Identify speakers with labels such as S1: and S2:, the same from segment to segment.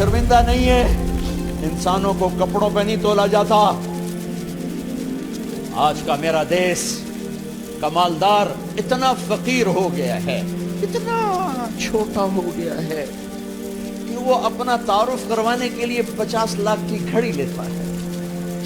S1: شرمندہ نہیں ہے، انسانوں کو کپڑوں پہ نہیں تولا جاتا۔ آج کا میرا دیس کا مالدار اتنا فقیر ہو گیا ہے، اتنا چھوٹا ہو گیا ہے کہ وہ اپنا تعارف کروانے کے لیے 50 لاکھ کی گھڑی لیتا ہے،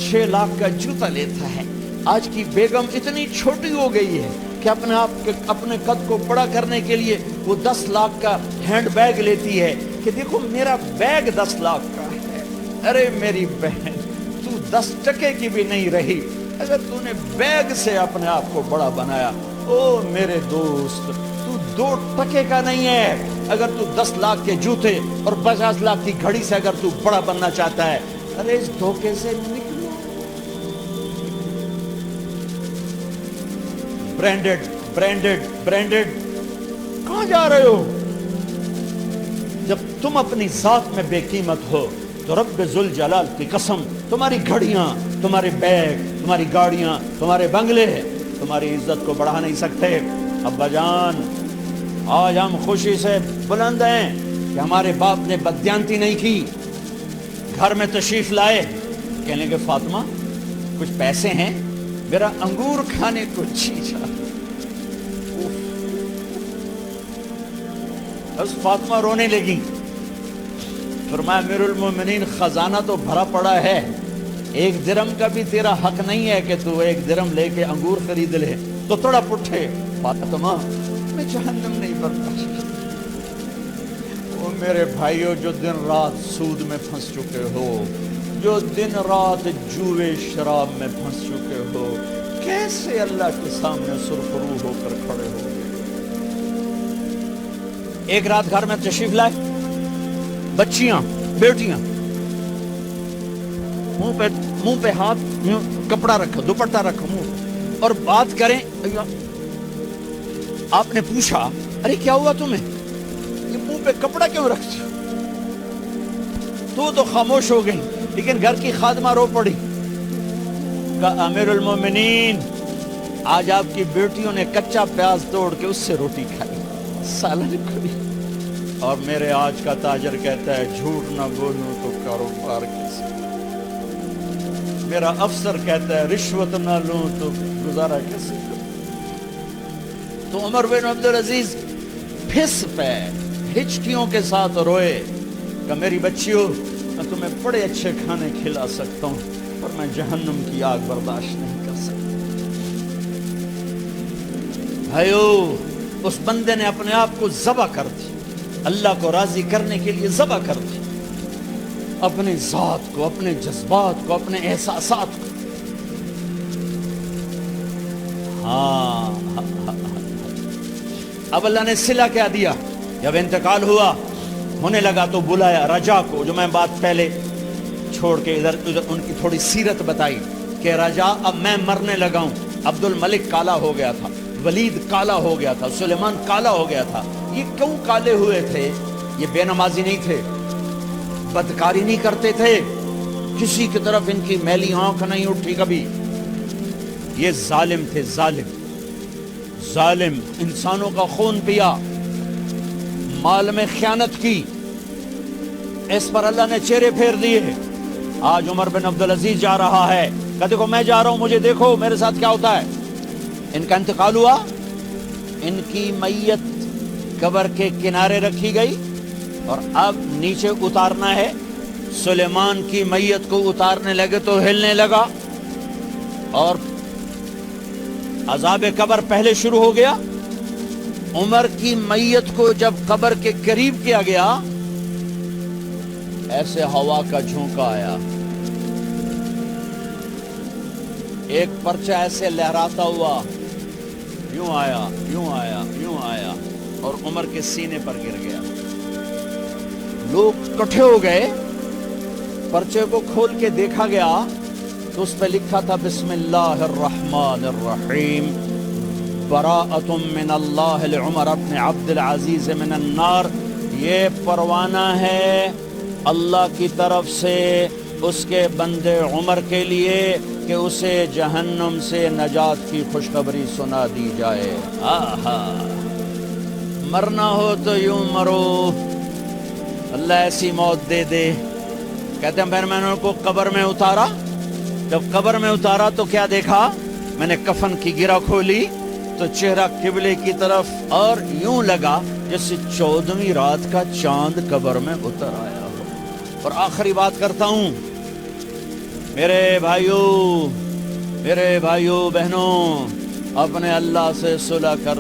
S1: 6 لاکھ کا جوتا لیتا ہے۔ آج کی بیگم اتنی چھوٹی ہو گئی ہے کہ اپنے قد کو بڑا کرنے کے لیے وہ 10 لاکھ کا ہینڈ بیگ لیتی ہے کہ دیکھو میرا بیگ 10 لاکھ کا ہے۔ ارے میری بہن، تو 10 ٹکے کی بھی نہیں رہی اگر تو نے بیگ سے اپنے آپ کو بڑا بنایا۔ او میرے دوست، تو 2 ٹکے کا نہیں ہے اگر تو 10 لاکھ کے جوتے اور 50 لاکھ کی گھڑی سے اگر تو بڑا بننا چاہتا ہے۔ ارے اس دھوکے سے نکلو۔ برینڈڈ برینڈڈ برینڈڈ، کہاں جا رہے ہو؟ جب تم اپنی ذات میں بے قیمت ہو تو رب ذوالجلال کی قسم، تمہاری گھڑیاں، تمہارے بیگ، تمہاری گاڑیاں، تمہارے بنگلے تمہاری عزت کو بڑھا نہیں سکتے۔ ابا جان، آج ہم خوشی سے بلند ہیں کہ ہمارے باپ نے بددیانتی نہیں کی، گھر میں تشریف لائے، کہنے کہ فاطمہ کچھ پیسے ہیں، میرا انگور کھانے کو جی چاہتا۔ بس فاطمہ رونے لگی، فرمایا امیر المومنین خزانہ تو بھرا پڑا ہے، 1 درم کا بھی تیرا حق نہیں ہے کہ تو 1 درم لے کے انگور خرید لے۔ تو تھوڑا پٹھے، فاطمہ میں جہنم نہیں برداشت۔ وہ میرے بھائیوں جو دن رات سود میں پھنس چکے ہو، جو دن رات جوئے شراب میں پھنس چکے ہو، کیسے اللہ کے سامنے سرخرو ہو کر کھڑے ہو؟ ایک رات گھر میں تشریف لائے، بچیاں، بیٹیاں، منہ پہ ہاتھ، کپڑا رکھو، دوپٹہ رکھو منہ، اور بات کریں۔ آپ نے پوچھا ارے کیا ہوا تمہیں، یہ منہ پہ کپڑا کیوں رکھتے ہو؟ تو خاموش ہو گئی، لیکن گھر کی خادمہ رو پڑی، کہا امیر المومنین آج آپ کی بیٹیوں نے کچا پیاز توڑ کے اس سے روٹی کھائی، سالن کھائی، اور میرے آج کا تاجر کہتا ہے جھوٹ نہ بولوں تو کاروبار کیسے، میرا افسر کہتا ہے رشوت نہ لوں تو گزارا کیسے کروں۔ تو عمر بن عبدالعزیز پھس پہ ہچکیوں کے ساتھ روئے کہ میری بچیوں میں تمہیں بڑے اچھے کھانے کھلا سکتا ہوں پر میں جہنم کی آگ برداشت نہیں کر سکتا۔ بھائیو، اس بندے نے اپنے آپ کو ذبح کر دی، اللہ کو راضی کرنے کے لیے ذبح کر دی، اپنے ذات کو، اپنے جذبات کو، اپنے احساسات کو۔ ہاں، اب اللہ نے صلہ کیا دیا، جب انتقال ہوا ہونے لگا تو بلایا رجا کو، جو میں بات پہلے چھوڑ کے ادھر ان کی تھوڑی سیرت بتائی کہ رجا اب میں مرنے لگا ہوں۔ عبد الملک کالا ہو گیا تھا، ولید کالا ہو گیا تھا، سلیمان کالا ہو گیا تھا۔ یہ کیوں کالے ہوئے تھے؟ یہ بے نمازی نہیں تھے، بدکاری نہیں کرتے تھے، کسی کی طرف ان کی میلی آنکھ نہیں اٹھی کبھی۔ یہ ظالم تھے، ظالم ظالم، انسانوں کا خون پیا، مال میں خیانت کی، اس پر اللہ نے چہرے پھیر دیے۔ آج عمر بن عبدالعزیز جا رہا ہے کہ دیکھو میں جا رہا ہوں، مجھے دیکھو میرے ساتھ کیا ہوتا ہے۔ ان کا انتقال ہوا، ان کی میت قبر کے کنارے رکھی گئی اور اب نیچے اتارنا ہے۔ سلیمان کی میت کو اتارنے لگے تو ہلنے لگا اور عذاب قبر پہلے شروع ہو گیا۔ عمر کی میت کو جب قبر کے قریب کیا گیا، ایسے ہوا کا جھونکا آیا، ایک پرچہ ایسے لہراتا ہوا، یوں آیا، یوں آیا، یوں آیا اور عمر کے سینے پر گر گیا۔ لوگ اکٹھے ہو گئے، پرچے کو کھول کے دیکھا گیا تو اس پہ لکھا تھا بسم اللہ الرحمن الرحیم، براءۃ من اللہ لعمر بن عبد العزیز من النار۔ یہ پروانہ ہے اللہ کی طرف سے اس کے بندے عمر کے لیے کہ اسے جہنم سے نجات کی خوشخبری سنا دی جائے۔ آہا، مرنا ہو تو یوں مرو، اللہ ایسی موت دے دے. کہتے ہیں پھر میں نے ان کو قبر میں اتارا. جب قبر میں اتارا تو کیا دیکھا؟ میں نے کفن کی گرہ کھولی تو چہرہ قبلے کی طرف، اور یوں لگا جیسے 14ویں رات کا چاند قبر میں اتر آیا ہو. اور آخری بات کرتا ہوں، میرے بھائیوں بہنوں، اپنے اللہ سے صلح کر